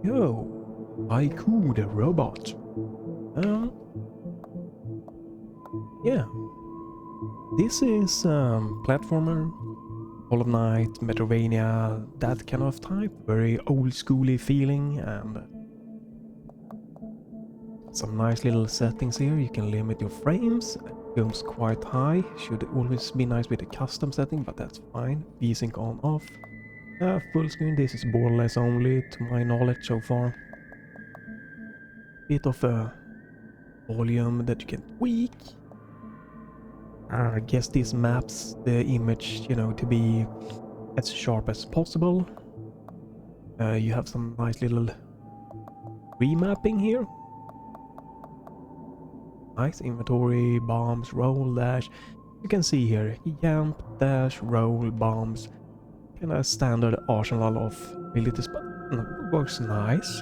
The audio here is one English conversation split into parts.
Yo, Haiku the robot. Yeah, this is platformer, Hollow Knight, Metroidvania, that kind of type. Very old schooly feeling, and some nice little settings here. You can limit your frames. It goes quite high. Should always be nice with a custom setting, but that's fine. VSync on off. Full screen. This is borderless only, to my knowledge so far. Bit of a volume that you can tweak. I guess this maps the image, you know, to be as sharp as possible. You have some nice little remapping here. Nice inventory, bombs, roll, dash. You can see here, jump, dash, roll, bombs. Kind of standard arsenal of abilities, but works nice.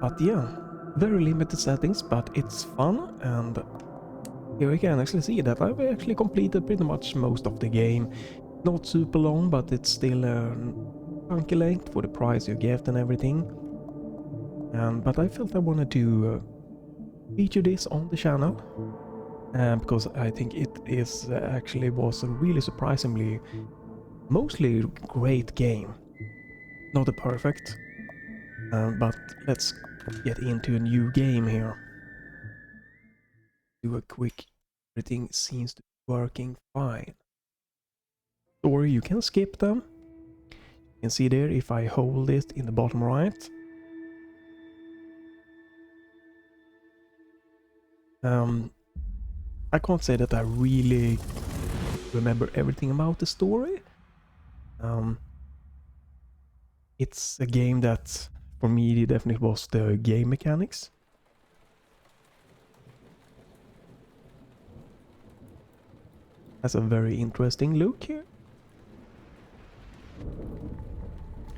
But yeah, very limited settings, but it's fun, and here we can actually see that I've actually completed pretty much most of the game. Not super long, but it's still a chunky length for the price you get and everything. But I felt I wanted to feature this on the channel, because I think it is actually was a really surprisingly mostly great game. Not a perfect, but let's get into a new game here. Do a quick, everything seems to be working fine. Story, you can skip them. You can see there if I hold it in the bottom right. I can't say that I really remember everything about the story. It's a game that, for me, definitely was the game mechanics. Has a very interesting look here.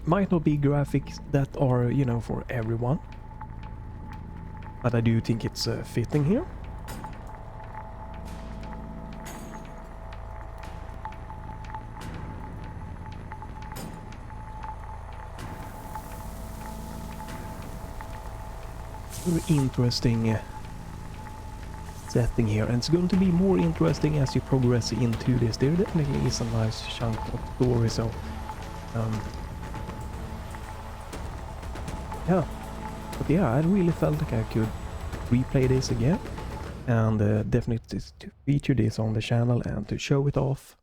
Might not be graphics that are, you know, for everyone, but I do think it's fitting here. Very interesting setting here, and it's going to be more interesting as you progress into this. There definitely is a nice chunk of story, so yeah. But yeah, I really felt like I could replay this again, and definitely to feature this on the channel and to show it off.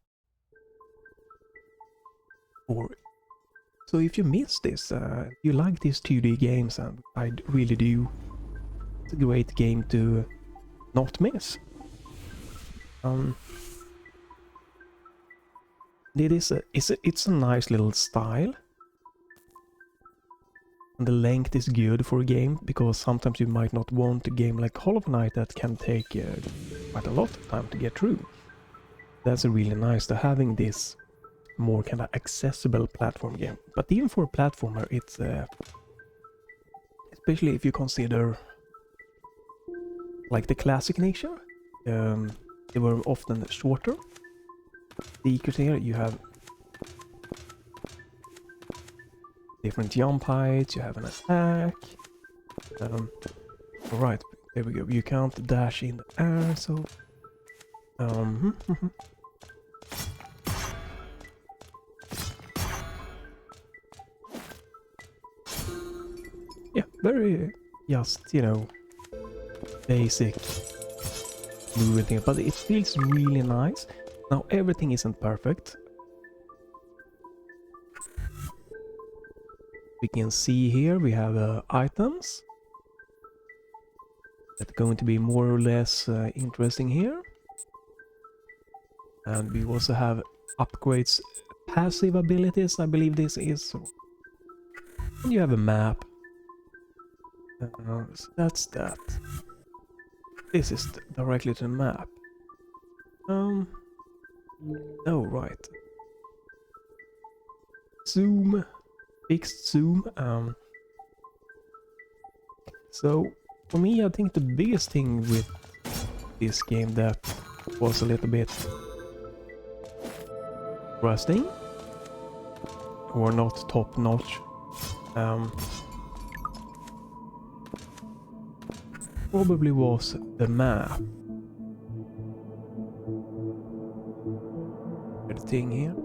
So if you missed this, you like these 2D games, and I really do, it's a great game to not miss. It's a nice little style, and the length is good for a game, because sometimes you might not want a game like Hollow Knight that can take quite a lot of time to get through. That's really nice to having this more kind of accessible platform game. But even for a platformer, it's especially if you consider like the classic nature, they were often shorter. Secrets here, you have different jump heights, you have an attack. Alright, there we go. You can't dash in the air, so yeah, very just, you know, basic moving thing, but it feels really nice. Now everything isn't perfect. We can see here we have items that are going to be more or less interesting here, and we also have upgrades, passive abilities, I believe this is. And you have a map. So that's that. This is directly to the map. Oh, right. Zoom. Fixed zoom. So, for me, I think the biggest thing with this game that was a little bit rusting, or not top-notch, probably was the map. The thing here.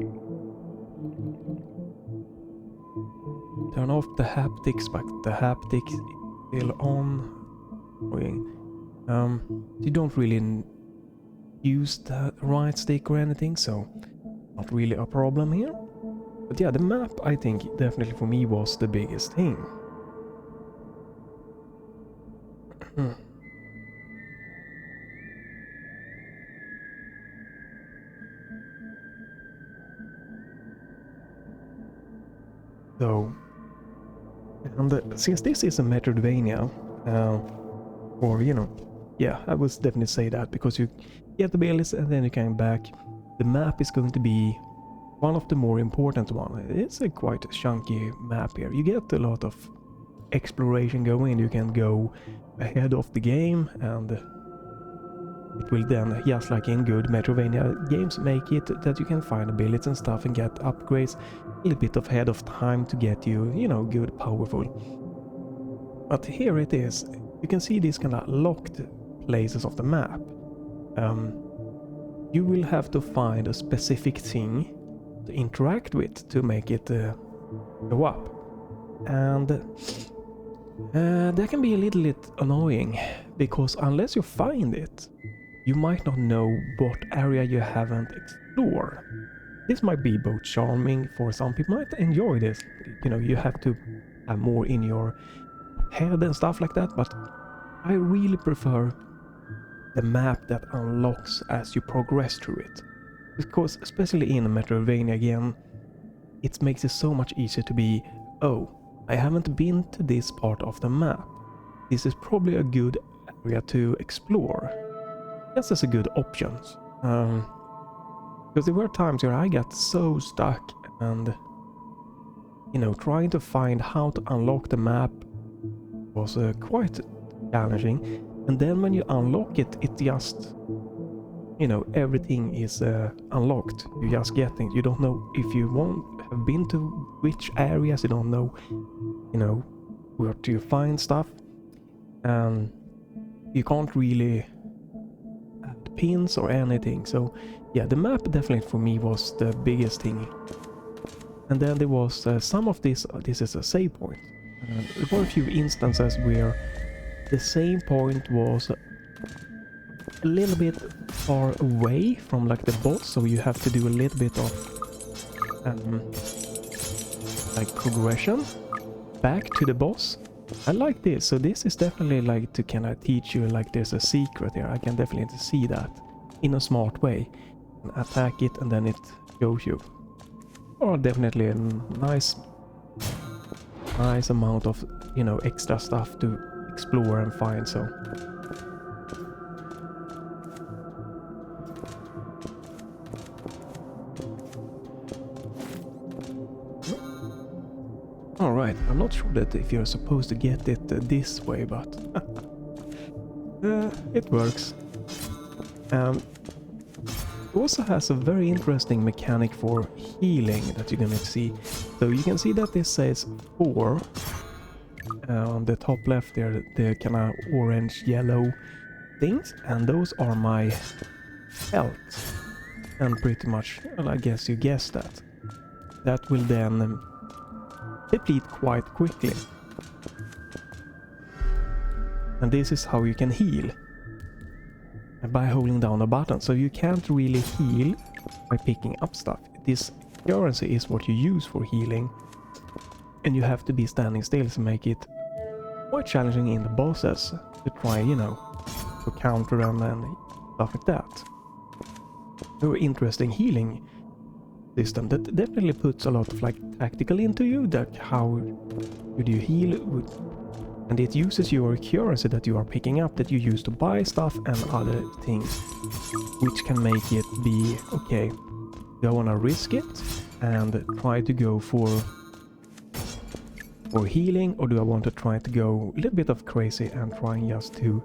Turn off the haptics, but the haptics is still on. You don't really use the right stick or anything, so not really a problem here. But yeah, the map, I think, definitely for me was the biggest thing. So, and since this is a Metroidvania, or you know, yeah, I would definitely say that, because you get the abilities and then you come back. The map is going to be one of the more important ones. It's a quite chunky map here. You get a lot of exploration going. You can go ahead of the game, and it will then, just like in good Metroidvania games, make it that you can find abilities and stuff and get upgrades a little bit of ahead of time to get you, you know, good, powerful. But here it is. You can see these kind of locked places of the map. You will have to find a specific thing to interact with to make it go up. And that can be a little bit annoying, because unless you find it, you might not know what area you haven't explored. This might be both charming, for some people might enjoy this. You know, you have to have more in your head and stuff like that, but I really prefer the map that unlocks as you progress through it. Because especially in a Metroidvania again, it makes it so much easier to be, oh, I haven't been to this part of the map. This is probably a good area to explore. That's just a good option. Because there were times where I got so stuck and, you know, trying to find how to unlock the map was quite challenging. And then when you unlock it, it just, you know, everything is unlocked. You just get things. You don't know if you have been to which areas. You don't know, you know, where to find stuff. And you can't really add pins or anything. So yeah, the map definitely for me was the biggest thing. And then there was some of this. This is a save point. There were a few instances where the same point was a little bit far away from like the boss, so you have to do a little bit of like progression back to the boss. I like this, so this is definitely like to kind of teach you like there's a secret here. I can definitely see that in a smart way. Attack it and then it shows you. Or definitely a nice amount of, you know, extra stuff to explore and find. So all right, I'm not sure that if you're supposed to get it this way, but it works. It also has a very interesting mechanic for healing that you're gonna see. So you can see that this says 4 on the top left there, the kind of orange yellow things, and those are my health. And pretty much, well, I guess you guessed that. That will then deplete quite quickly. And this is how you can heal. By holding down a button. So you can't really heal by picking up stuff. This currency is what you use for healing. And you have to be standing still to make it quite challenging in the bosses to try, you know, to counter them and stuff like that. Very interesting healing system that definitely puts a lot of like tactical into you, that how would you heal with. And it uses your currency that you are picking up that you use to buy stuff and other things, which can make it be, okay, do I want to risk it and try to go for healing, or do I want to try to go a little bit of crazy and trying just to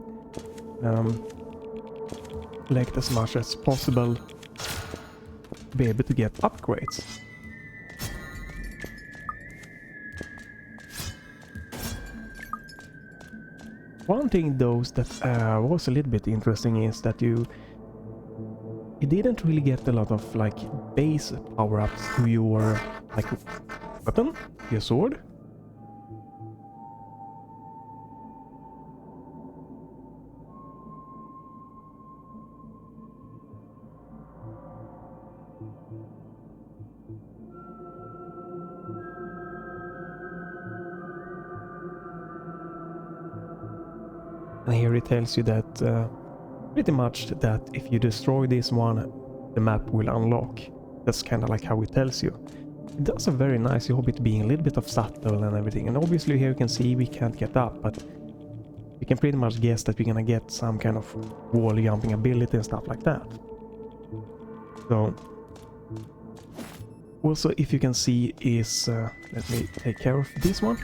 collect as much as possible to be able to get upgrades. One thing though that was a little bit interesting is that you didn't really get a lot of like base power-ups to your like weapon, your sword. And here it tells you that pretty much that if you destroy this one, the map will unlock. That's kind of like how it tells you. It does a very nice job it being a little bit of subtle and everything. And obviously here you can see we can't get up, but we can pretty much guess that we're gonna get some kind of wall jumping ability and stuff like that. So also, if you can see is, let me take care of this one.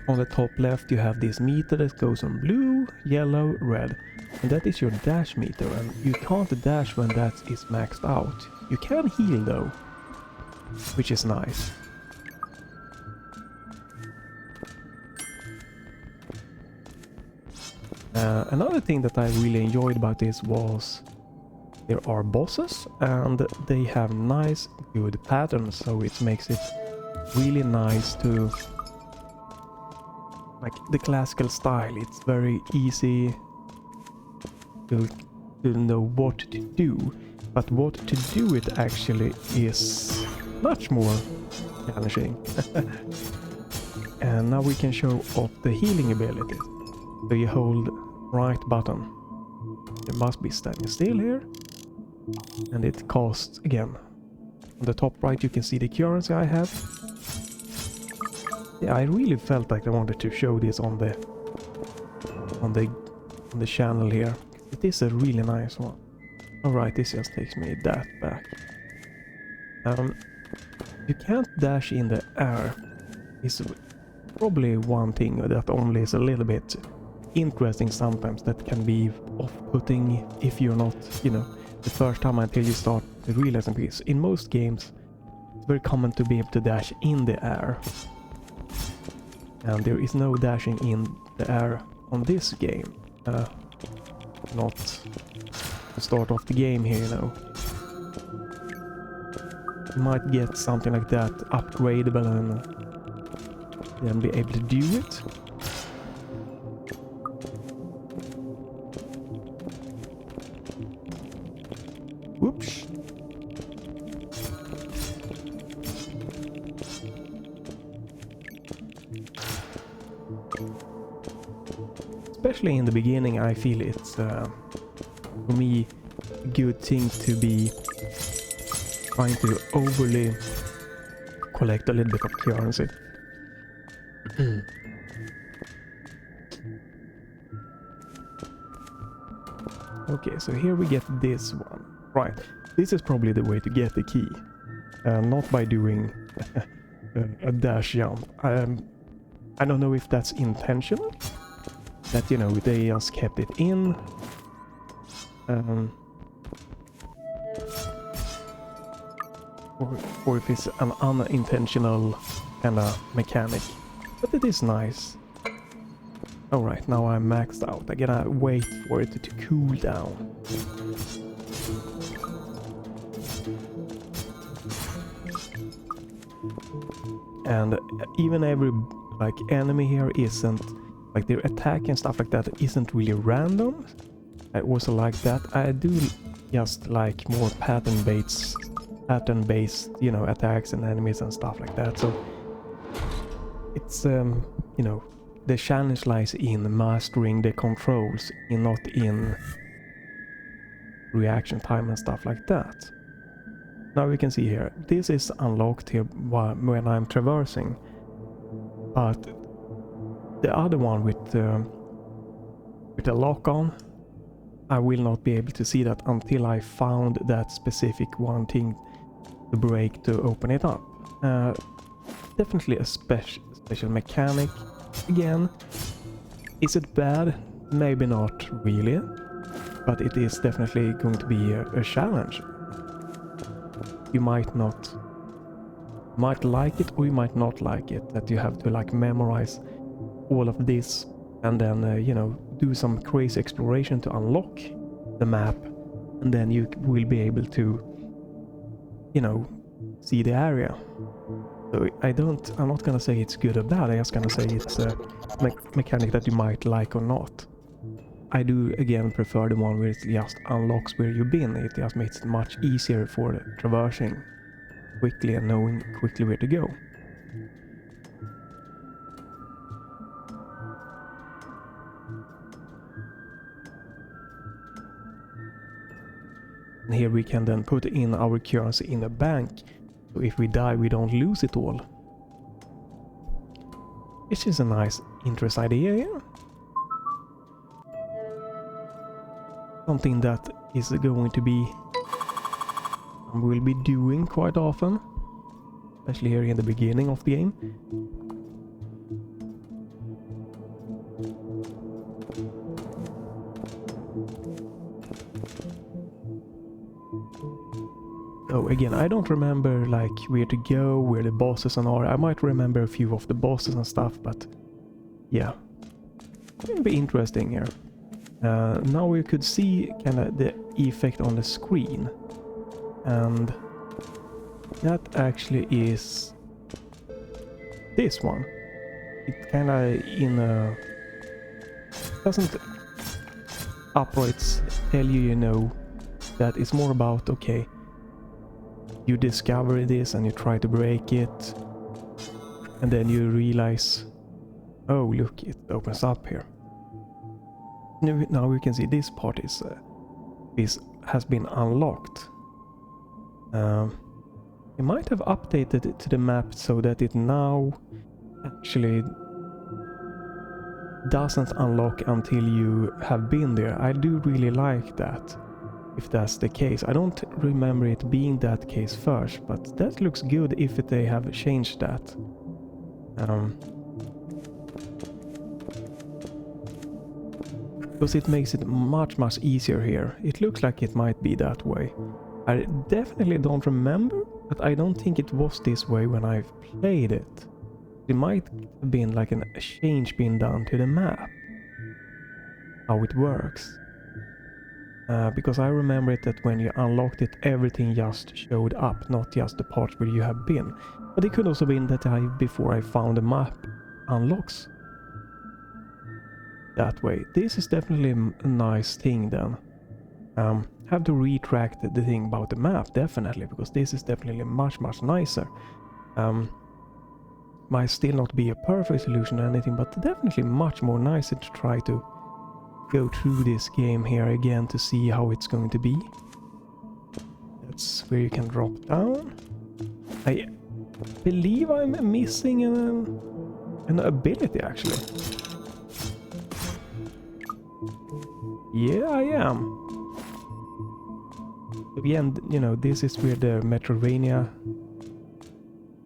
On the top left you have this meter that goes on blue, yellow, red. And that is your dash meter, and you can't dash when that is maxed out. You can heal though, which is nice. Another thing that I really enjoyed about this was there are bosses and they have nice good patterns, so it makes it really nice to like the classical style. It's very easy to know what to do, but what to do it actually is much more challenging. And now we can show off the healing ability. So you hold right button. You must be standing still here. And it costs again. On the top right you can see the currency I have. Yeah, I really felt like I wanted to show this on the channel here. It is a really nice one. Alright, this just takes me that back. You can't dash in the air. It's probably one thing that only is a little bit interesting sometimes, that can be off-putting if you're not, you know, the first time until you start realizing this. In most games, it's very common to be able to dash in the air. And there is no dashing in the air on this game. Not to start off the game here, you know. You might get something like that upgradable and then be able to do it. Whoops. Especially in the beginning, I feel it's for me a good thing to be trying to overly collect a little bit of currency. Okay, so here we get this one. Right, this is probably the way to get the key. Not by doing a dash jump. I don't know if that's intentional. That, you know, they just kept it in. Or if it's an unintentional kind of mechanic. But it is nice. Alright, now I'm maxed out. I gotta wait for it to cool down. And even every like enemy here isn't, like their attack and stuff like that isn't really random. I also like that. I do just like more pattern-based, you know, attacks and enemies and stuff like that. So it's you know, the challenge lies in mastering the controls, and not in reaction time and stuff like that. Now we can see here, this is unlocked here when I'm traversing, but the other one with the lock on, I will not be able to see that until I found that specific one thing to break to open it up. Definitely a special mechanic. Again, is it bad? Maybe not really, but it is definitely going to be a challenge. You might like it or you might not like it, that you have to like memorize all of this and then, you know, do some crazy exploration to unlock the map, and then you will be able to, you know, see the area. So I'm not gonna say it's good or bad, I'm just gonna say it's a mechanic that you might like or not. I do again prefer the one where it just unlocks where you've been. It just makes it much easier for traversing quickly and knowing quickly where to go. And here we can then put in our currency in a bank, so if we die we don't lose it all. Which is a nice, interesting idea, yeah? Something that is going to be we'll be doing quite often, especially here in the beginning of the game. So again, I don't remember like where to go, where the bosses are. I might remember a few of the bosses and stuff, but yeah, it'll be interesting here. Now we could see kind of the effect on the screen, and that actually is this one. It kind of doesn't upright tell you, you know, that it's more about, okay, you discover this and you try to break it, and then you realize, oh look, it opens up here. Now we can see this part has been unlocked. It might have updated it to the map so that it now actually doesn't unlock until you have been there. I do really like that, if that's the case. I don't remember it being that case first, but that looks good if they have changed that. Because it makes it much easier here. It looks like it might be that way. I definitely don't remember, but I don't think it was this way when I've played it. It might have been like a change being done to the map, how it works. Because I remember it that when you unlocked it, everything just showed up, not just the parts where you have been. But it could also be that before I found the map, unlocks that way. This is definitely a nice thing then. Have to retract the thing about the map, definitely, because this is definitely much nicer. Might still not be a perfect solution or anything, but definitely much more nicer to try to go through this game here again to see how it's going to be. That's where you can drop down. I believe I'm missing an ability actually. Yeah, I am. Again, you know, this is where the Metroidvania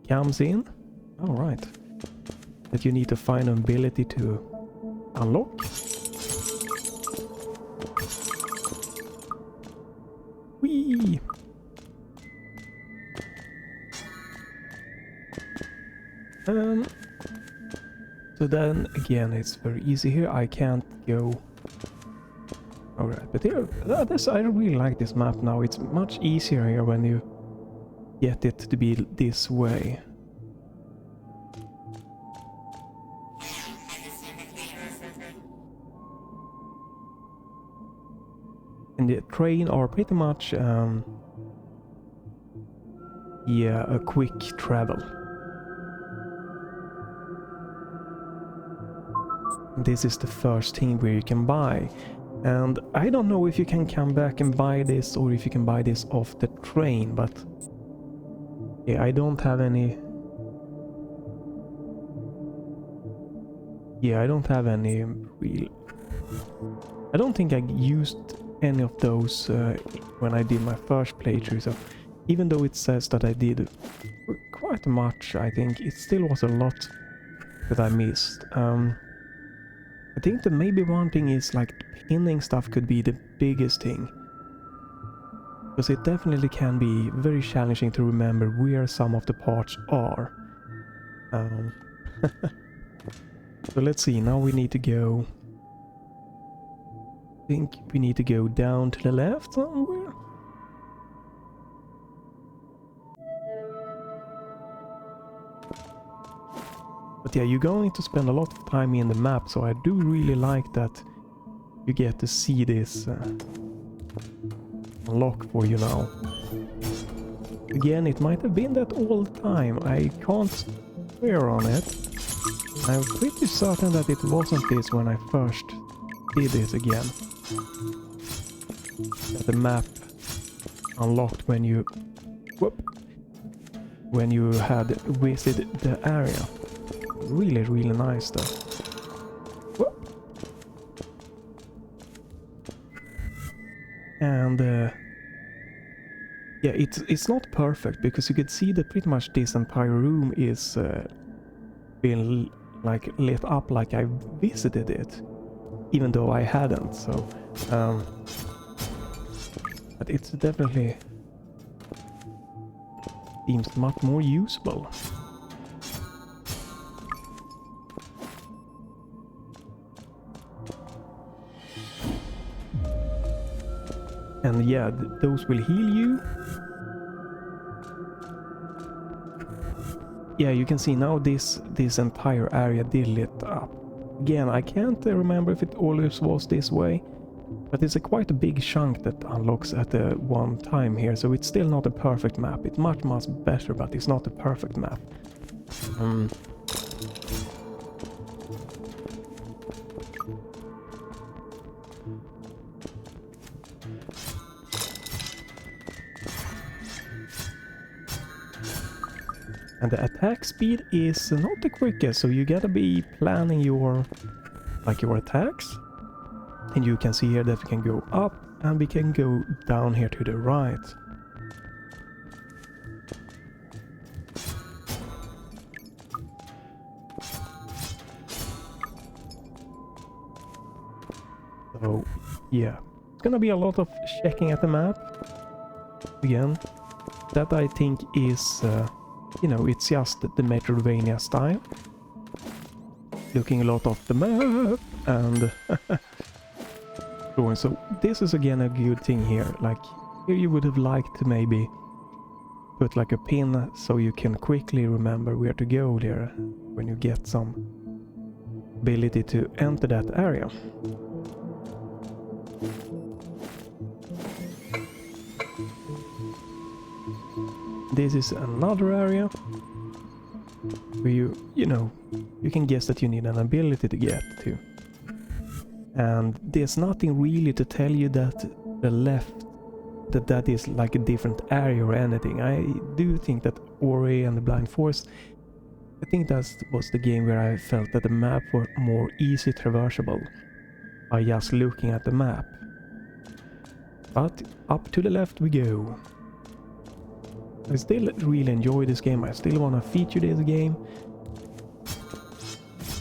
comes in. Alright. That you need to find an ability to unlock. Whee! So then again, it's very easy here. I can't go. Alright, but here, I really like this map now. It's much easier here when you get it to be this way. And the train are pretty much, yeah, a quick travel. This is the first thing where you can buy. And I don't know if you can come back and buy this or if you can buy this off the train, but yeah, I don't have any. Yeah, I don't have any real. I don't think I used any of those when I did my first playthrough, so even though it says that I did quite much, I think it still was a lot that I missed. I think that maybe one thing is like pinning stuff could be the biggest thing. Because it definitely can be very challenging to remember where some of the parts are. So let's see, now we need to go... I think we need to go down to the left somewhere. But yeah, you're going to spend a lot of time in the map, so I do really like that you get to see this unlock for you now. Again, it might have been that all the time, I can't swear on it. I'm pretty certain that it wasn't this when I first did it again. That the map unlocked when you... Whoop, when you had visited the area. Really, really nice though. Whoop. And yeah, it's not perfect because you could see that pretty much this entire room is being like lit up like I visited it, even though I hadn't. So, but it's definitely seems much more usable. And yeah, those will heal you. Yeah, you can see now this entire area did lit up. Again, I can't remember if it always was this way, but it's quite a big chunk that unlocks at one time here, so it's still not a perfect map. It's much better, but it's not a perfect map. And the attack speed is not the quickest, so you gotta be planning your attacks. And you can see here that we can go up and we can go down here to the right. So yeah, it's gonna be a lot of checking at the map. Again, that I think is... you know, it's just the Metroidvania style. Looking a lot of the map and going. So this is again a good thing here. Like here you would have liked to maybe put like a pin so you can quickly remember where to go there when you get some ability to enter that area. This is another area where you know, you can guess that you need an ability to get to. And there's nothing really to tell you that the left, that is like a different area or anything. I do think that Ori and the Blind Forest, I think that was the game where I felt that the map were more easy traversable by just looking at the map. But up to the left we go. I still really enjoy this game. I still want to feature this game.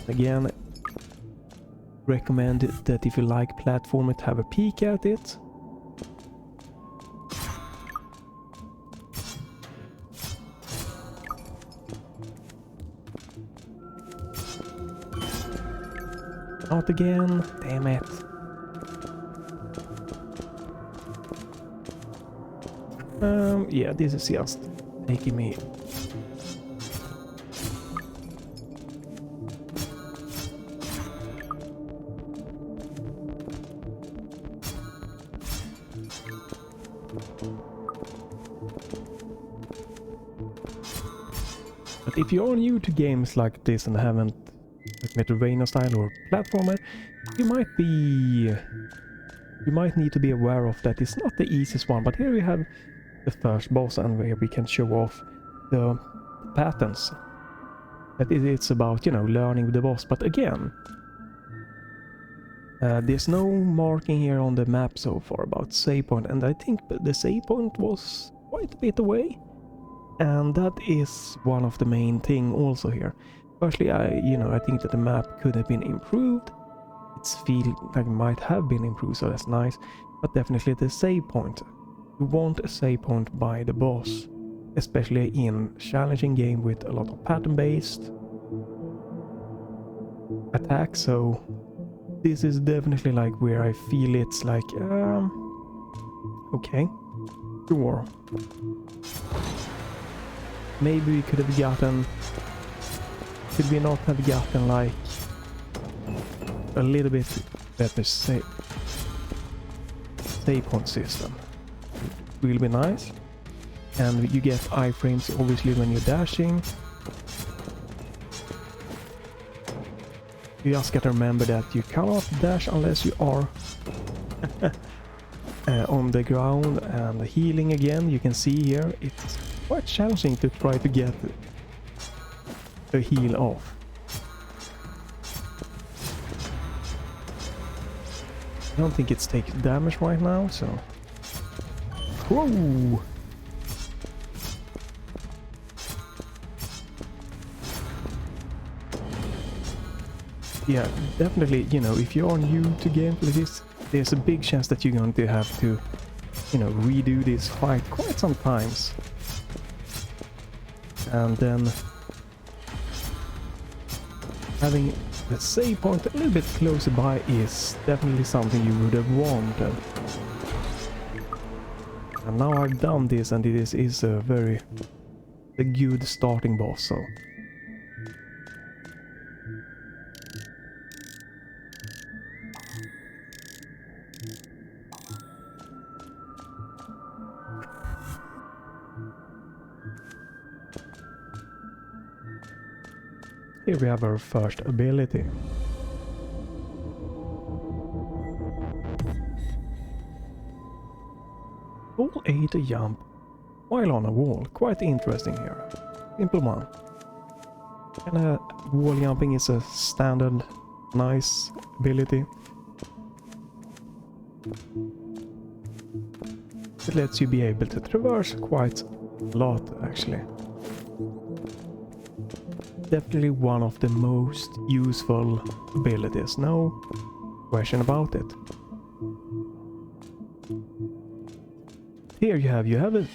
Again, recommend that if you like platformer to have a peek at it. Not again, damn it. Yeah, this is just taking me. But if you are new to games like this and haven't, like Metroidvania style or platformer, you might need to be aware of that it's not the easiest one. But here we have the first boss, and where we can show off the patterns. That it's about, you know, learning the boss. But again, there's no marking here on the map so far about save point, and I think the save point was quite a bit away. And that is one of the main thing also here. Firstly, I think that the map could have been improved. It's feel like it might have been improved, so that's nice. But definitely the save point. You want a save point by the boss, especially in challenging game with a lot of pattern based. attack, so this is definitely like where I feel it's like, okay, sure. Maybe we could have gotten, could we not have gotten like a little bit better save point system? Will be nice. And you get iframes obviously when you're dashing. You just gotta remember that you cannot dash unless you are on the ground. And healing again, you can see here, it's quite challenging to try to get the heal off. I don't think it's taking damage right now, so... Whoa! Yeah, definitely, you know, if you are new to gameplay this, there's a big chance that you're going to have to, you know, redo this fight quite some times. And then having the save point a little bit closer by is definitely something you would have wanted. And now I've done this, and this is a very good starting boss, so... Here we have our first ability. All 8 jump while on a wall. Quite interesting here. Simple one. And wall jumping is a standard nice ability. It lets you be able to traverse quite a lot actually. Definitely one of the most useful abilities, no question about it. Here you have a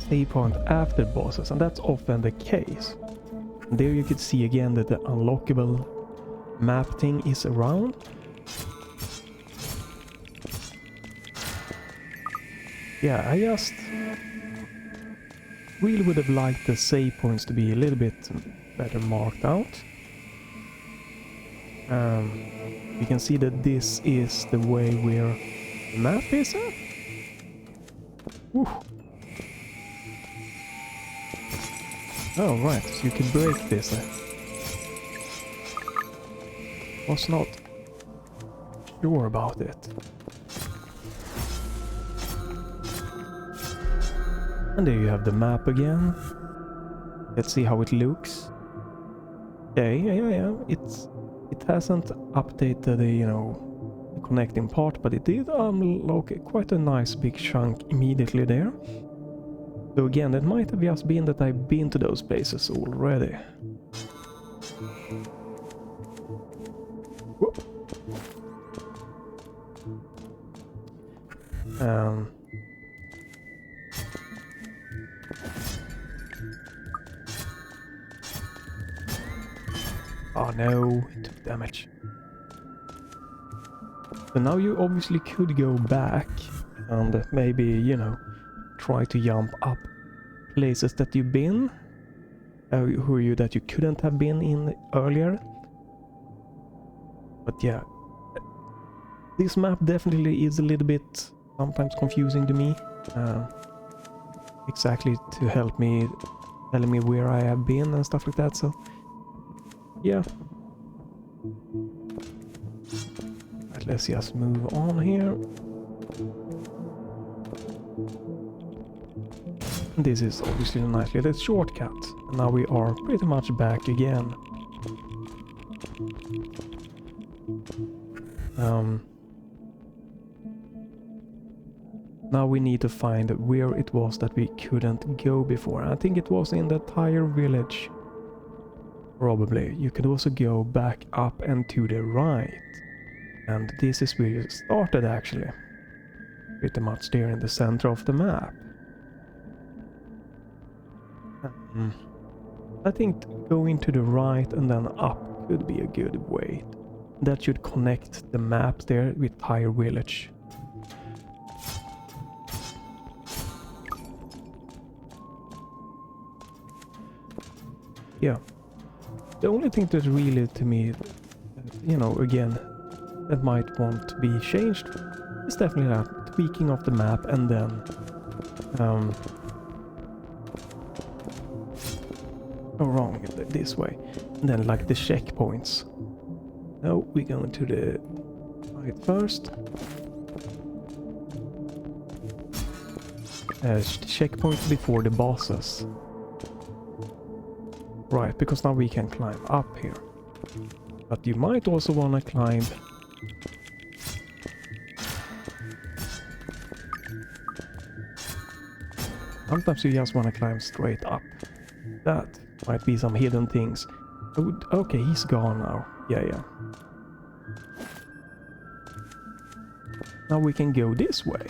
save point after bosses, and that's often the case. And there you could see again that the unlockable map thing is around. Yeah, I just really would have liked the save points to be a little bit better marked out. You can see that this is the way where the map is at. Whew. Oh right, so you can break this. Was not sure about it. And there you have the map again. Let's see how it looks. Okay, yeah. It hasn't updated the, you know, the connecting part, but it did unlock quite a nice big chunk immediately there. So again, it might have just been that I've been to those places already. Whoop. Oh no, it took damage. So now you obviously could go back and maybe, you know, try to jump up places that you've been, that you couldn't have been in earlier. But yeah, this map definitely is a little bit sometimes confusing to me. Exactly to help me, telling me where I have been and stuff like that, so yeah. Right, let's just move on here. This is obviously a nice little shortcut. And now we are pretty much back again. Now we need to find where it was that we couldn't go before. I think it was in the tire village. Probably. You could also go back up and to the right. And this is where you started actually. Pretty much there in the center of the map. I think going to the right and then up could be a good way. That should connect the map there with Tire Village. Yeah. The only thing that really to me, you know, again, that might want to be changed is definitely that tweaking of the map, and then go wrong this way, and then like the checkpoints. No, we're going to the right first. Checkpoints before the bosses. Right, because now we can climb up here. But you might also want to climb sometimes you just want to climb straight up. That might be some hidden things. Okay, he's gone now. Yeah. Now we can go this way.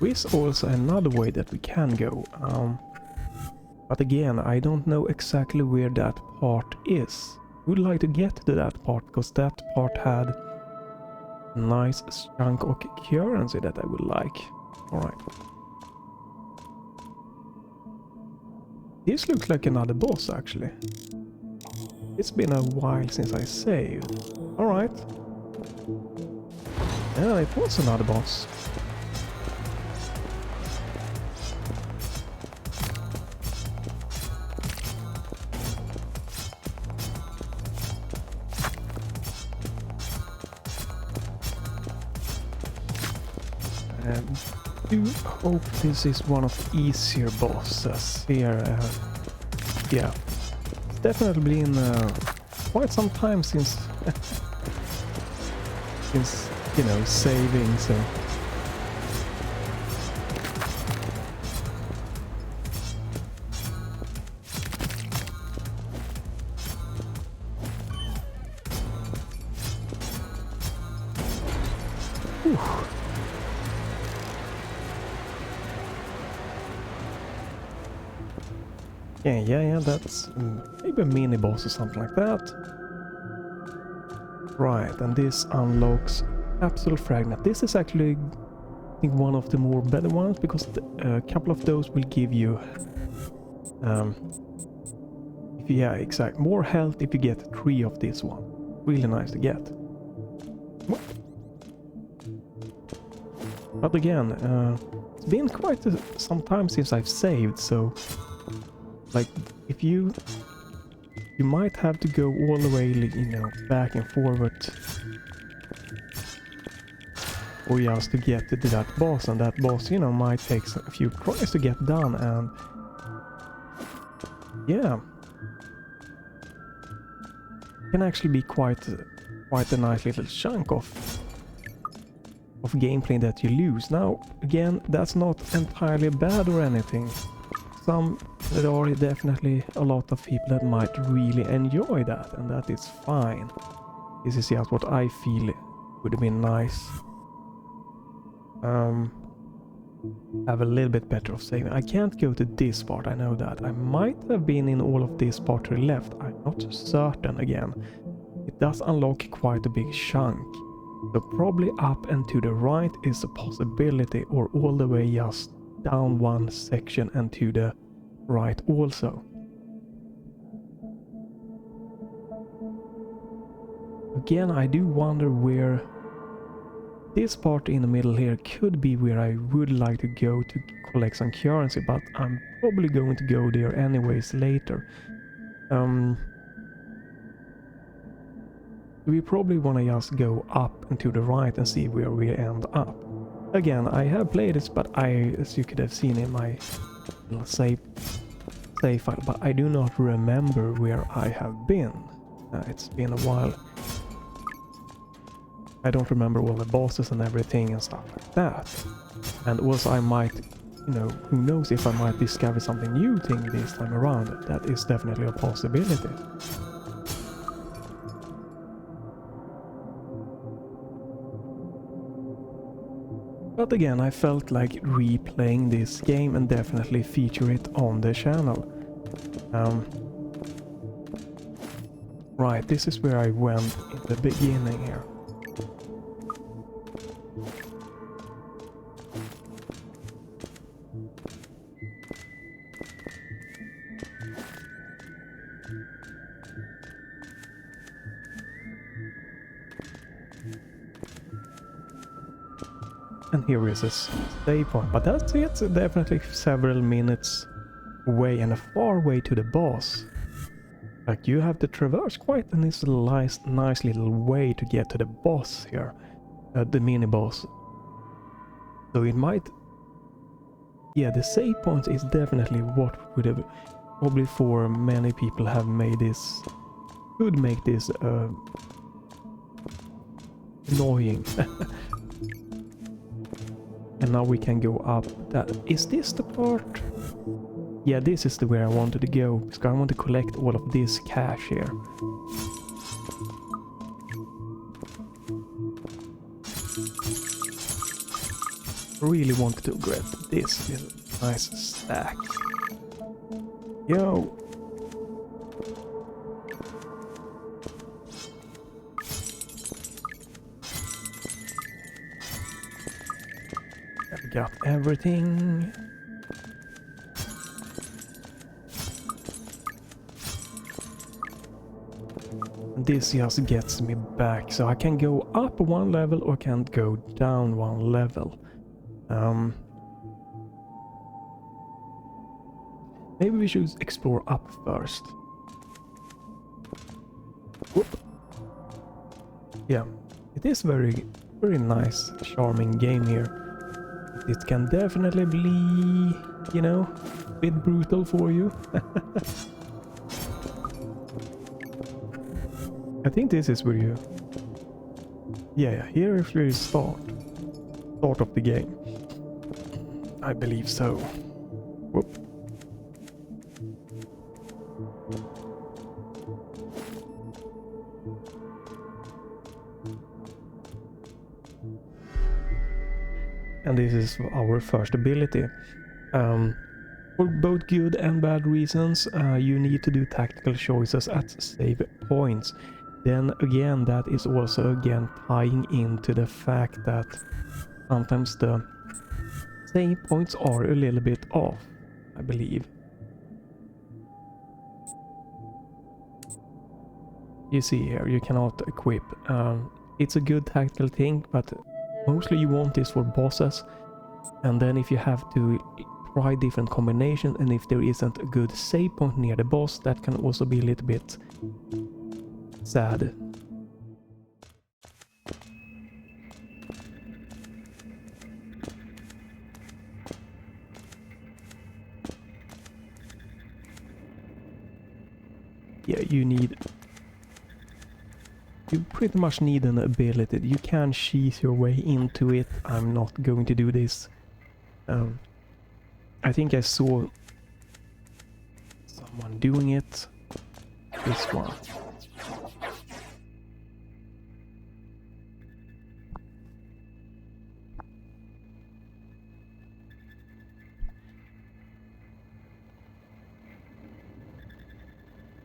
There's also another way that we can go. But again, I don't know exactly where that part is. I would like to get to that part, because that part had a nice chunk of currency that I would like. Alright. This looks like another boss, actually. It's been a while since I saved. Alright. Yeah, it was another boss. I do hope this is one of the easier bosses here. Yeah, it's definitely been quite some time since since, you know, saving, so whew. Yeah, that's maybe a mini boss or something like that. Right, and this unlocks Absolute Fragment. This is actually, I think, one of the more better ones, because a couple of those will give you, yeah, exactly, more health if you get 3 of this one. Really nice to get. But again, it's been quite some time since I've saved, so like, if you might have to go all the way, you know, back and forward, or just to get to that boss, and that boss, you know, might take a few tries to get done, and yeah, can actually be quite a nice little chunk of gameplay that you lose. Now, again, that's not entirely bad or anything. There are definitely a lot of people that might really enjoy that, and that is fine. This is just what I feel would have been nice. Have a little bit better of saving. I can't go to this part, I know that. I might have been in all of this part to the left, I'm not certain again. It does unlock quite a big chunk. So probably up and to the right is a possibility, or all the way just down one section and to the right also. Again, I do wonder where this part in the middle here could be where I would like to go to collect some currency, but I'm probably going to go there anyways later. We probably want to just go up and to the right and see where we end up. Again, I have played this, but as you could have seen in my save file, but I do not remember where I have been. It's been a while. I don't remember all the bosses and everything and stuff like that. And also I might, you know, who knows if I might discover something new thing this time around. That is definitely a possibility. But again, I felt like replaying this game and definitely feature it on the channel. Right, this is where I went in the beginning here. And here is a save point, but that's it, definitely several minutes away and a far way to the boss. Like, you have to traverse quite a nice little way to get to the boss here, the mini boss. So it might, yeah, the save point is definitely what would have probably for many people have made this, could make this annoying. And now we can go up. Is this the part? Yeah, this is the where I wanted to go, because I want to collect all of this cash here. Really wanted to grab this little nice stack. Yo! I've got everything. This just gets me back, so I can go up one level or can go down one level. Maybe we should explore up first. Whoop. Yeah, it is very nice, charming game here. It can definitely be, you know, a bit brutal for you. I think this is where you... Yeah, here is where you start of the game. I believe so. Whoop. And this is our first ability. For both good and bad reasons, you need to do tactical choices at save points. Then again, that is also again tying into the fact that sometimes the save points are a little bit off, I believe. You see here, you cannot equip. It's a good tactical thing, but mostly you want this for bosses. And then if you have to try different combinations, and if there isn't a good save point near the boss, that can also be a little bit sad. Yeah, you pretty much need an ability. You can cheese your way into it. I'm not going to do this. I think I saw someone doing it. This one.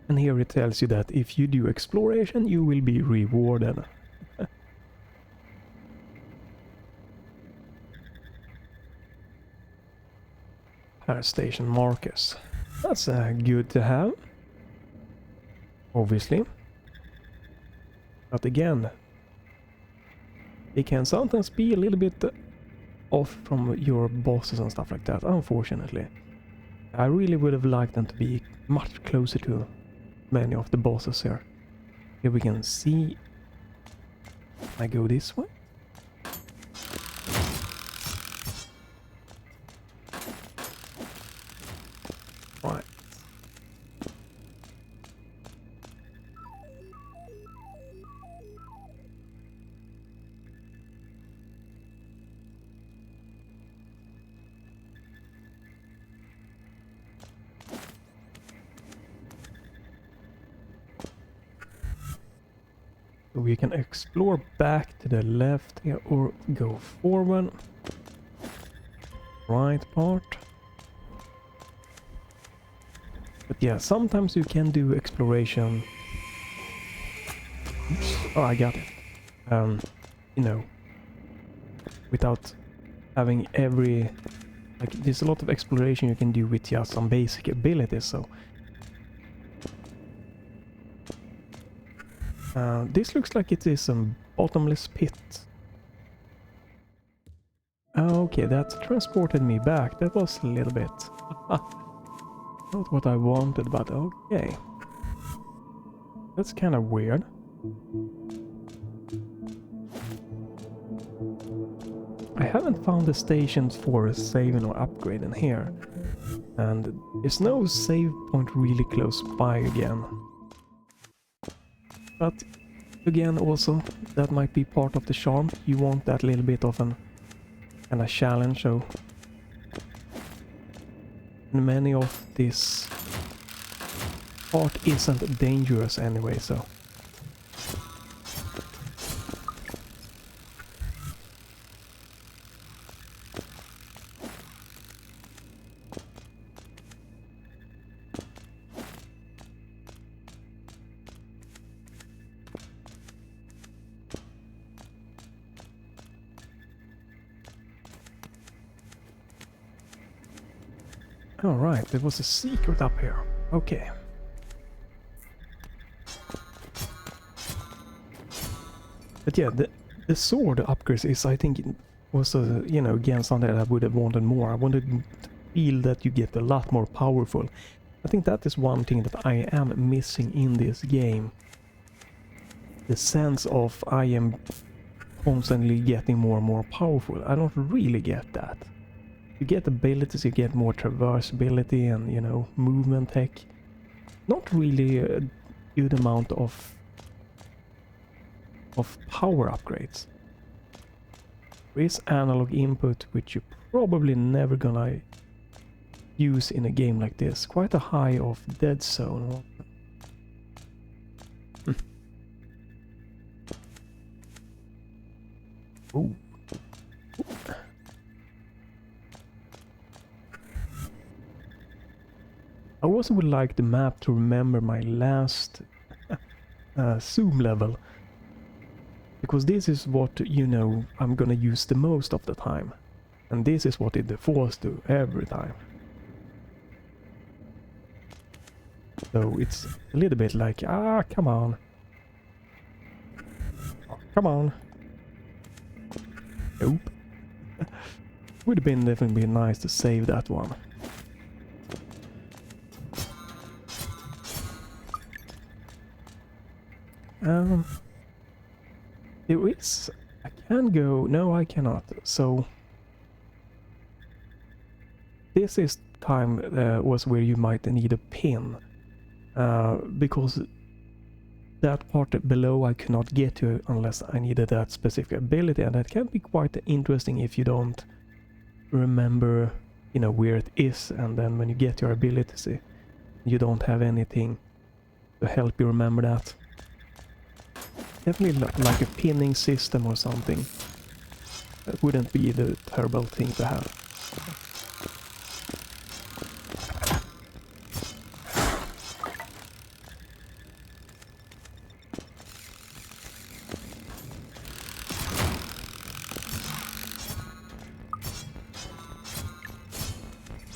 And here it tells you that if you do exploration, you will be rewarded. Power station markers. That's good to have. Obviously. But again, it can sometimes be a little bit off from your bosses and stuff like that, unfortunately. I really would have liked them to be much closer to many of the bosses here. Here we can see. I go this way. Right. So we can explore back to the left here or go forward. Right part. But yeah, sometimes you can do exploration Oops. Oh, I got it. You know, without having every... Like, there's a lot of exploration you can do with just some basic abilities, so... this looks like it is a bottomless pit. Okay, that transported me back. That was a little bit... not what I wanted, but okay. That's kind of weird. I haven't found the stations for saving or upgrading here. And there's no save point really close by again. But again, also, that might be part of the charm. You want that little bit of an kind of challenge, so... Many of this part isn't dangerous anyway, so... Alright, there was a secret up here. Okay. But yeah, the sword upgrades is, I think, was you know, again, something that I would have wanted more. I wanted to feel that you get a lot more powerful. I think that is one thing that I am missing in this game. The sense of I am constantly getting more and more powerful. I don't really get that. You get abilities, you get more traversability and, you know, movement tech. Not really a good amount of power upgrades. There is analog input, which you're probably never gonna use in a game like this. Quite a high of dead zone. Ooh. I also would like the map to remember my last zoom level. Because this is what, you know, I'm gonna use the most of the time. And this is what it defaults to every time. So it's a little bit like, come on. Come on. Nope. Would have been definitely nice to save that one. There is... I can go... No, I cannot. So... This is time was where you might need a pin. Because that part below I could not get to unless I needed that specific ability. And that can be quite interesting if you don't remember, you know, where it is. And then when you get your ability, you don't have anything to help you remember that. Definitely like a pinning system or something. That wouldn't be the terrible thing to have.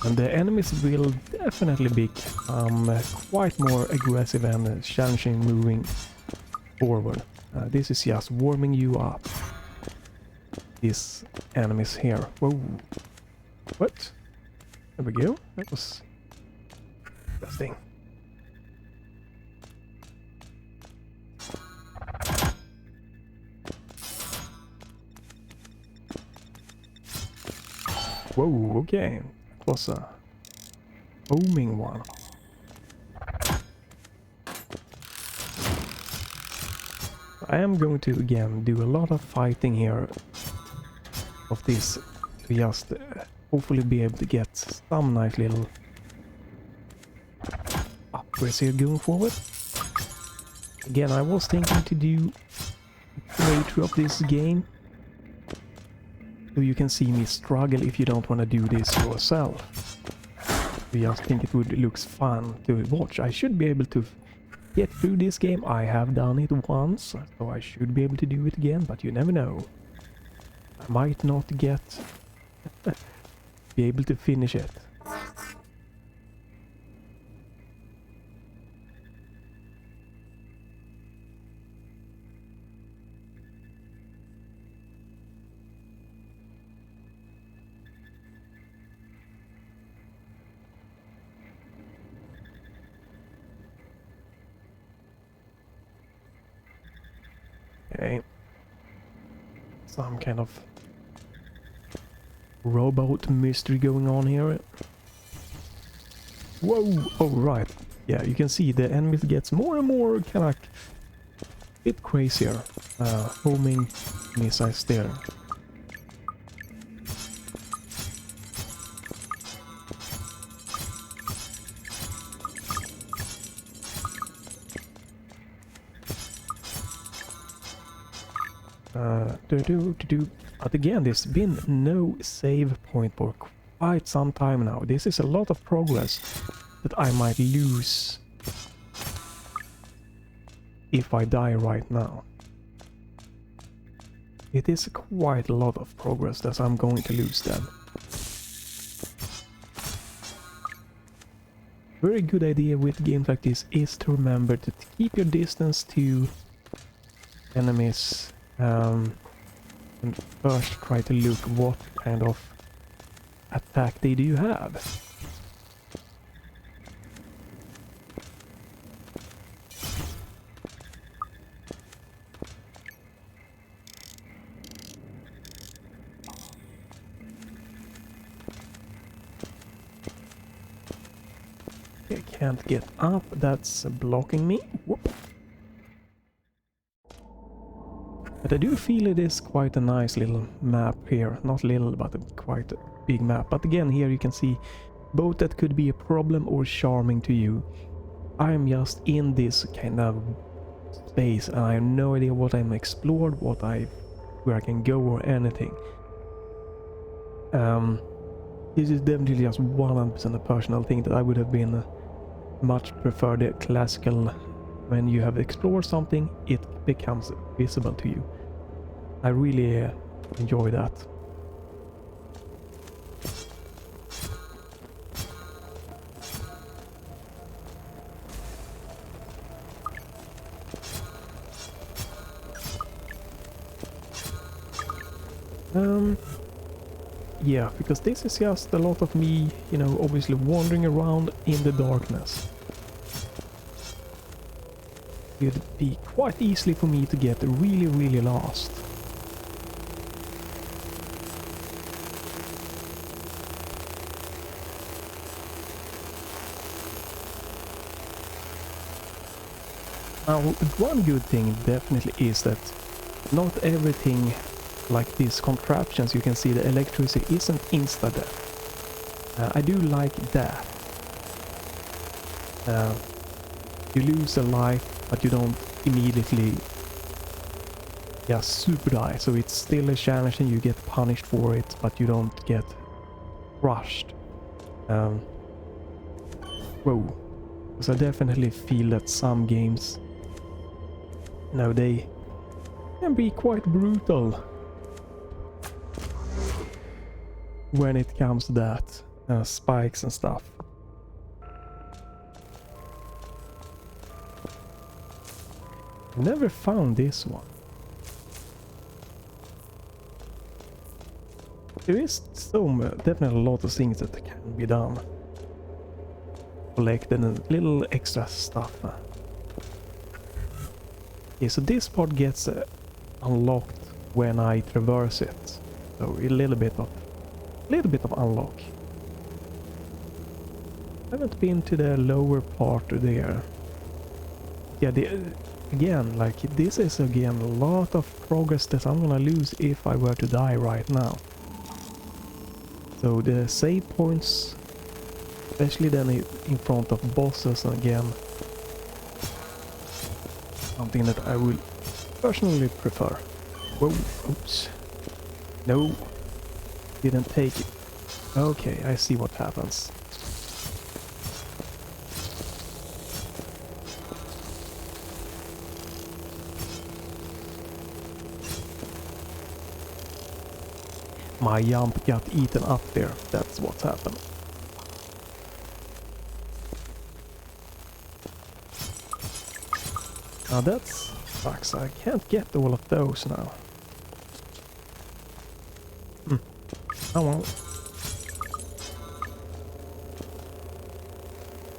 And the enemies will definitely be quite more aggressive and challenging moving forward. This is just warming you up. These enemies here. Whoa. What? There we go. That was interesting. Whoa, okay. That was a homing one. I am going to again do a lot of fighting here of this to just hopefully be able to get some nice little upgrades here going forward. Again, I was thinking to do a playthrough of this game so you can see me struggle if you don't want to do this yourself. I just think it would look fun to watch. I should be able to get through this game. I have done it once, so I should be able to do it again, but you never know. I might not be able to finish it. Okay. Some kind of robot mystery going on here. Whoa! Oh, right. Yeah, you can see the enemy gets more and more kind of bit crazier. Homing missiles there. But again, there's been no save point for quite some time now. This is a lot of progress that I might lose if I die right now. It is quite a lot of progress that I'm going to lose then. Very good idea with games like this is to remember to keep your distance to enemies. And first try to look what kind of attack they do have. I can't get up, that's blocking me. Whoop. But I do feel it is quite a nice little map here. Not little, but quite a big map. But again, here you can see both that could be a problem or charming to you. I am just in this kind of space and I have no idea what I'm explored, where I can go or anything. This is definitely just 100% a personal thing that I would have been much preferred the classical. When you have explored something, it becomes visible to you. I really enjoy that. Yeah, because this is just a lot of me, you know, obviously wandering around in the darkness. It would be quite easily for me to get really, really lost. Now, one good thing definitely is that not everything like these contraptions, you can see the electricity isn't insta-death. I do like that. You lose a life, but you don't immediately super die, so it's still a challenge and you get punished for it, but you don't get crushed. Whoa. Because I definitely feel that some games, you know, they can be quite brutal when it comes to that, spikes and stuff. Never found this one. There is definitely a lot of things that can be done. Collected and little extra stuff. Okay, so this part gets unlocked when I traverse it. So a little bit of unlock. I haven't been to the lower part there. Yeah, again, like this is again a lot of progress that I'm gonna lose if I were to die right now. So the save points, especially then in front of bosses, again, something that I will personally prefer. Whoa, oops. No, didn't take it. Okay, I see what happens. my jump got eaten up there. That's what's happened. Now that sucks. I can't get all of those now. Oh well.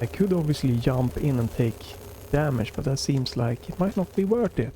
I could obviously jump in and take damage, but that seems like it might not be worth it.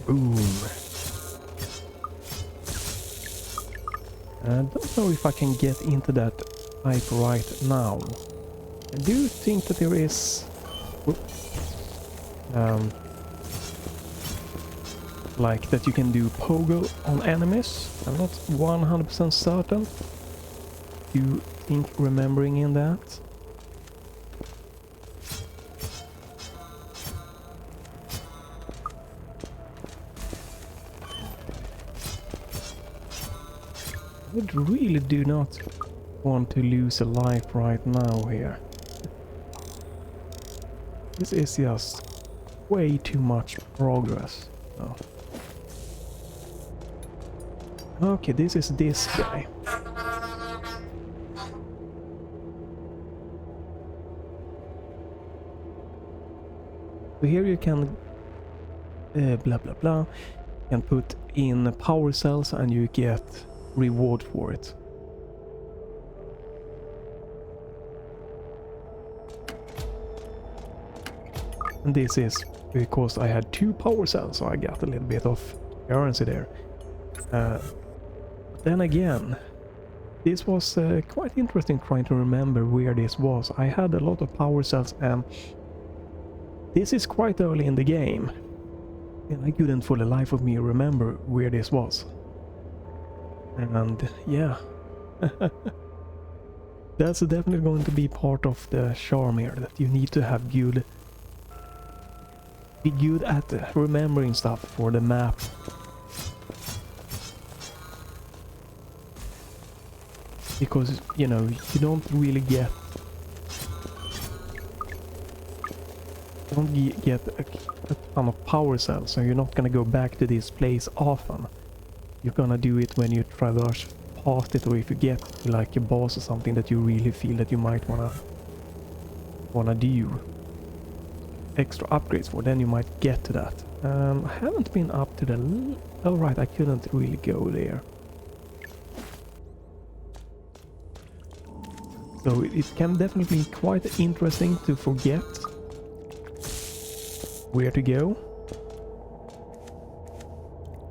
Boom. I don't know if I can get into that pipe right now. I do think that there is... like that you can do pogo on enemies. I'm not 100% certain. Do you think remembering in that? I really do not want to lose a life right now here. This is just way too much progress. Oh. Okay, this is this guy. So here you can blah blah blah. You can put in power cells and you get reward for it. And this is because I had 2 power cells, so I got a little bit of currency there. Then again, this was quite interesting trying to remember where this was. I had a lot of power cells and this is quite early in the game. And I couldn't for the life of me remember where this was. And yeah, that's definitely going to be part of the charm here, that you need to have be good at remembering stuff for the map. Because, you know, you don't really get a ton of power cells, so you're not gonna go back to this place often. You're gonna do it when you traverse past it, or if you get like a boss or something that you really feel that you might wanna do extra upgrades for, then you might get to that. I haven't been up to the... Oh right, I couldn't really go there. So it can definitely be quite interesting to forget where to go,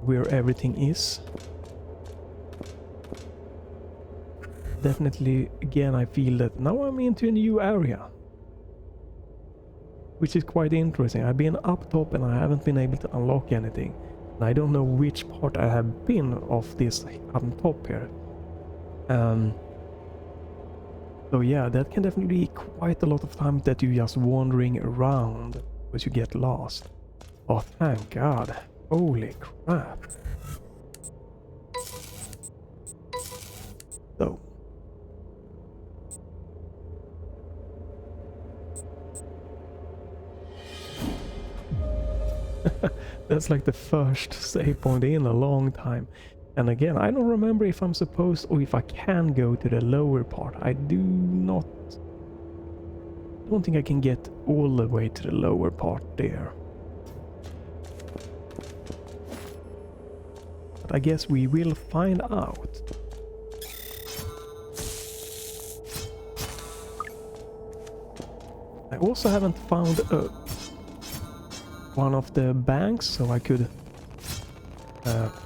where everything is. Definitely, again, I feel that now I'm into a new area, which is quite interesting. I've been up top and I haven't been able to unlock anything. And I don't know which part I have been of this on top here. So yeah, that can definitely be quite a lot of time that you're just wandering around because you get lost. Oh, thank God. Holy crap. So. That's like the first save point in a long time. And again, I don't remember if I'm supposed or if I can go to the lower part. I don't think I can get all the way to the lower part there. But I guess we will find out. I also haven't found one of the banks, so I could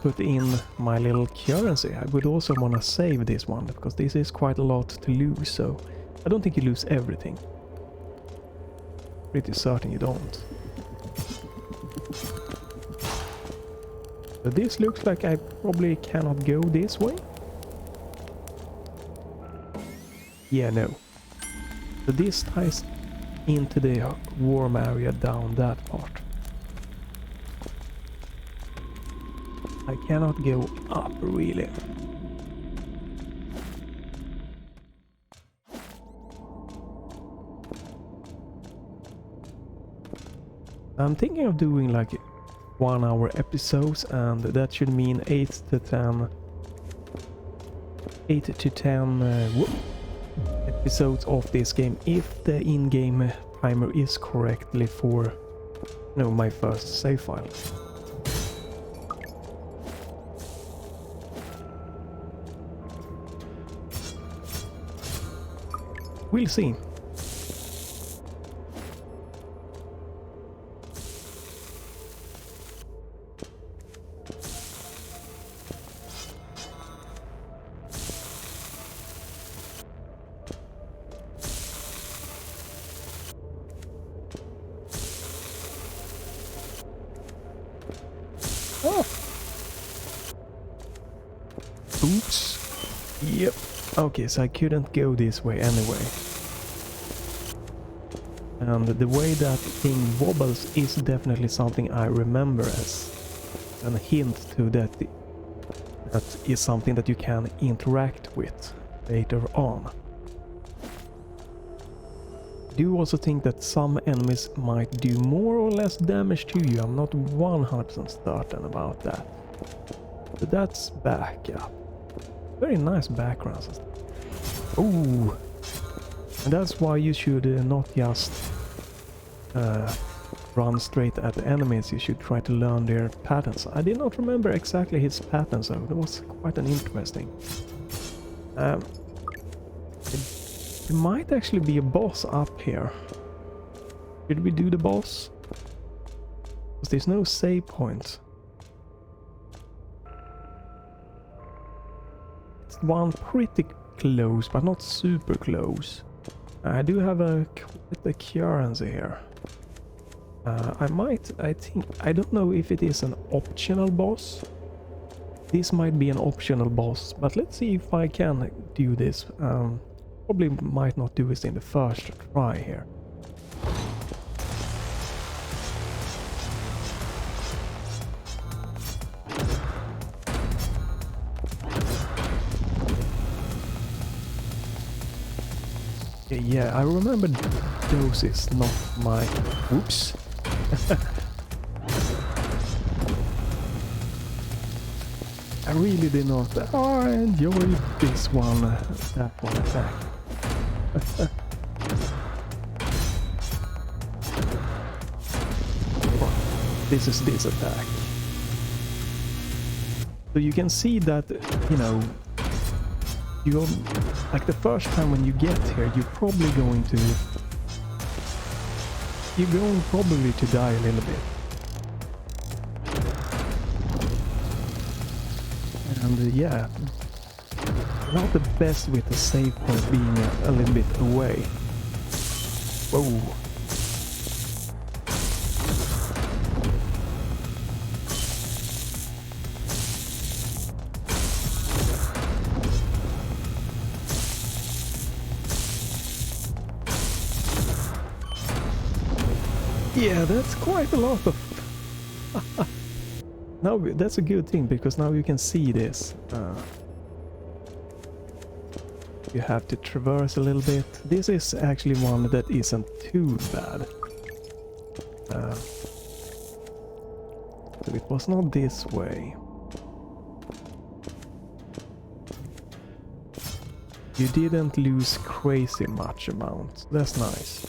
put in my little currency. I would also want to save this one, because this is quite a lot to lose, so I don't think you lose everything. Pretty certain you don't. But this looks like I probably cannot go this way. Yeah, no. So this ties into the warm area down that part. I cannot go up really. I'm thinking of doing like 1 hour episodes, and that should mean 8 to 10 episodes of this game if the in-game timer is correctly for my first save file. We'll see. Oh. Oops. Yep. Okay, so I couldn't go this way anyway. And the way that thing wobbles is definitely something I remember as a hint to that is something that you can interact with later on. I do also think that some enemies might do more or less damage to you. I'm not 100% certain about that. But that's backup. Very nice backgrounds. Ooh. And that's why you should not just run straight at the enemies. You should try to learn their patterns. I did not remember exactly his patterns, so it was quite an interesting. There might actually be a boss up here. Should we do the boss? Because there's no save point. It's one pretty close, but not super close. I do have a currency here. I don't know if it is an optional boss. This might be an optional boss, but let's see if I can do this. Probably might not do this in the first try here. Yeah, I remember those is not my... Oops. I really did not... Oh, I enjoyed this one, that one attack. This is this attack. So you can see that, you're like the first time when you get here, you're probably going to die a little bit. And yeah, not the best with the save point being a little bit away. Whoa. Yeah, that's quite a lot of... Now, that's a good thing, because now you can see this. You have to traverse a little bit. This is actually one that isn't too bad. So it was not this way. You didn't lose crazy much amount. That's nice.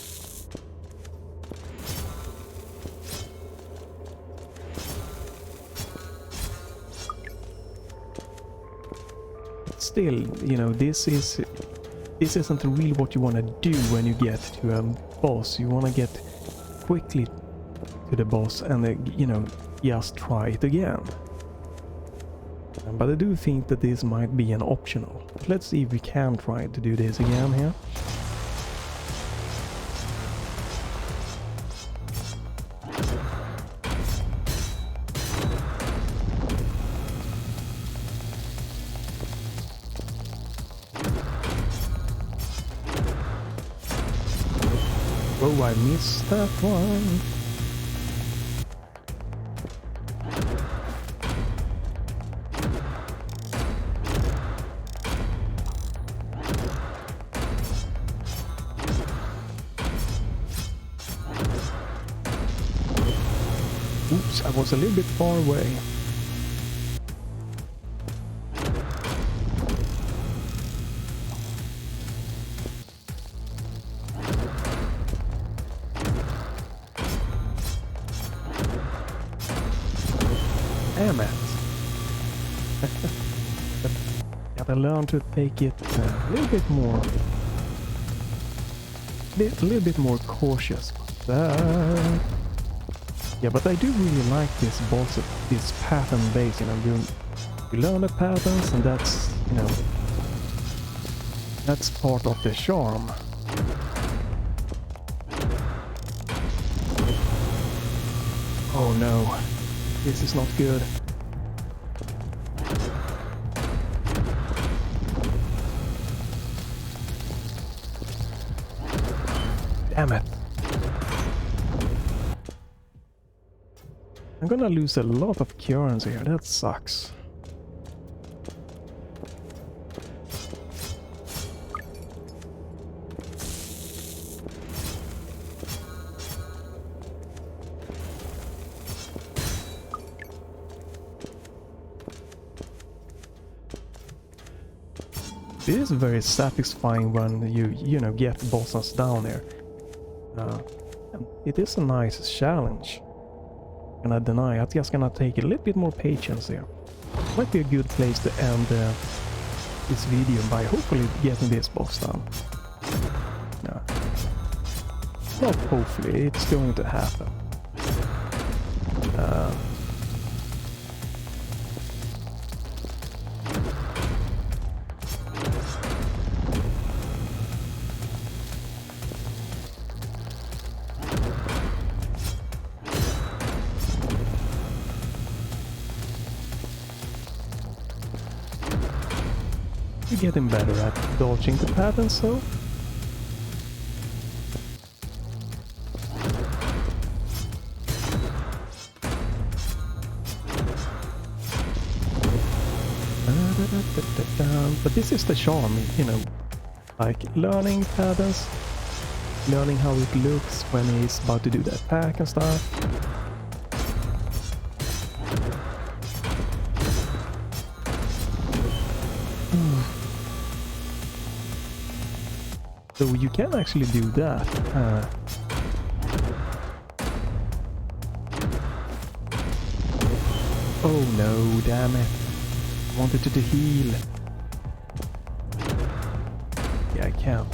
Still, this isn't really what you want to do when you get to a boss. You want to get quickly to the boss and just try it again. But I do think that this might be an optional. Let's see if we can try to do this again here. Oh, I missed that one. Oops, I was a little bit far away. Damn it. Gotta learn to take it a little bit more... a little bit more cautious. Yeah, but I do really like this boss, this pattern base, you know, you learn the patterns and that's, you know, that's part of the charm. Oh no, this is not good. Damn it. I'm gonna lose a lot of currency here, that sucks. It is very satisfying when you know, get bosses down there. It is a nice challenge. And I deny, I'm just gonna take a little bit more patience here. Might be a good place to end this video by hopefully getting this boss done. No. Not hopefully, it's going to happen. You're getting better at dodging the patterns, so. But this is the charm, you know, like learning patterns, learning how it looks when he's about to do the attack and stuff. So you can actually do that. Oh no, damn it. I wanted to heal. Yeah, I can't.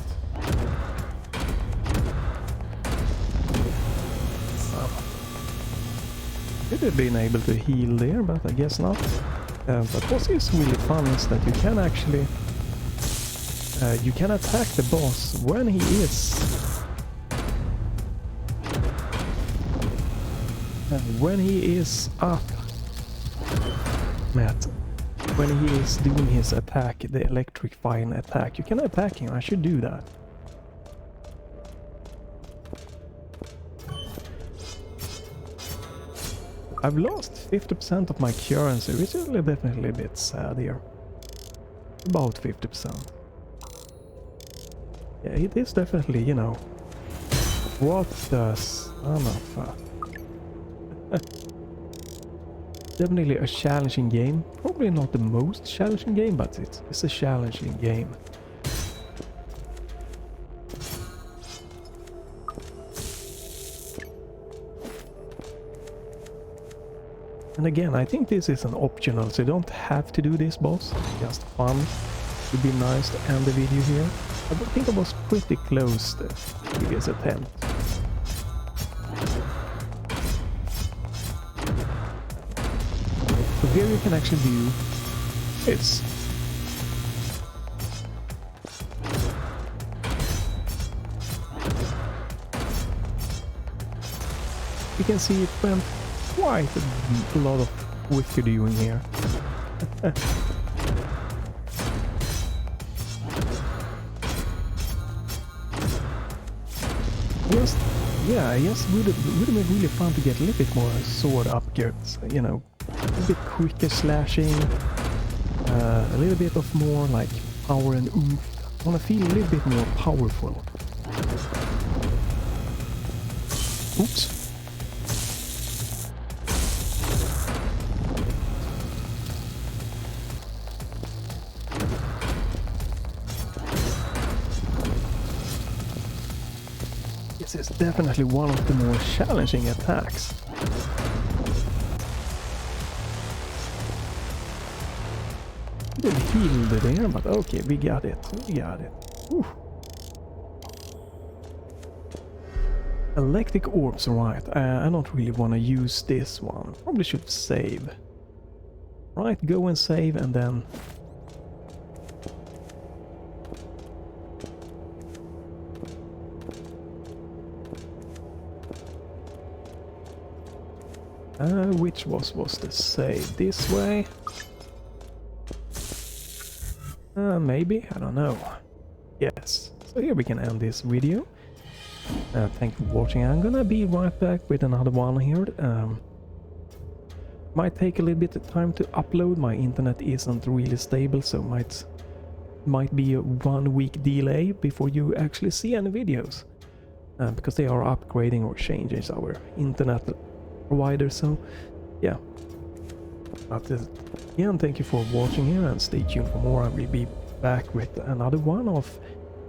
Could have been able to heal there, but I guess not. But what is really fun is that you can actually... you can attack the boss when he is... when he is up. Matt. When he is doing his attack, the electrifying attack. You can attack him, I should do that. I've lost 50% of my currency, which is definitely a bit sad here. About 50%. Yeah, it is definitely, you know... What does... I don't know. Definitely a challenging game. Probably not the most challenging game, but it's a challenging game. And again, I think this is an optional, so you don't have to do this boss. Just fun. It would be nice to end the video here. I think I was pretty close to this attempt. So here you can actually do this. You can see it went quite a lot of quicker doing here. Just, yeah, I guess would have been really fun to get a little bit more sword upgrades, you know, a bit quicker slashing, a little bit of more like power and oomph. I want to feel a little bit more powerful. Oops. This is definitely one of the more challenging attacks. Didn't heal there, but okay, we got it. We got it. Whew. Electric orbs, right. I don't really want to use this one. Probably should save. Right, go and save and then... which was the save? This way? Maybe? I don't know. Yes. So here we can end this video. Thank you for watching. I'm gonna be right back with another one here. Might take a little bit of time to upload. My internet isn't really stable, so might be a 1 week delay before you actually see any videos. Because they are upgrading or changing our internet provider, so yeah. But again, thank you for watching here and stay tuned for more. I will be back with another one of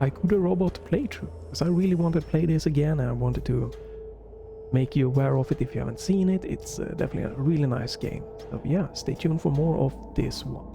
Haiku the Robot playthrough, because I really wanted to play this again and I wanted to make you aware of it if you haven't seen it. It's definitely a really nice game. So yeah, stay tuned for more of this one.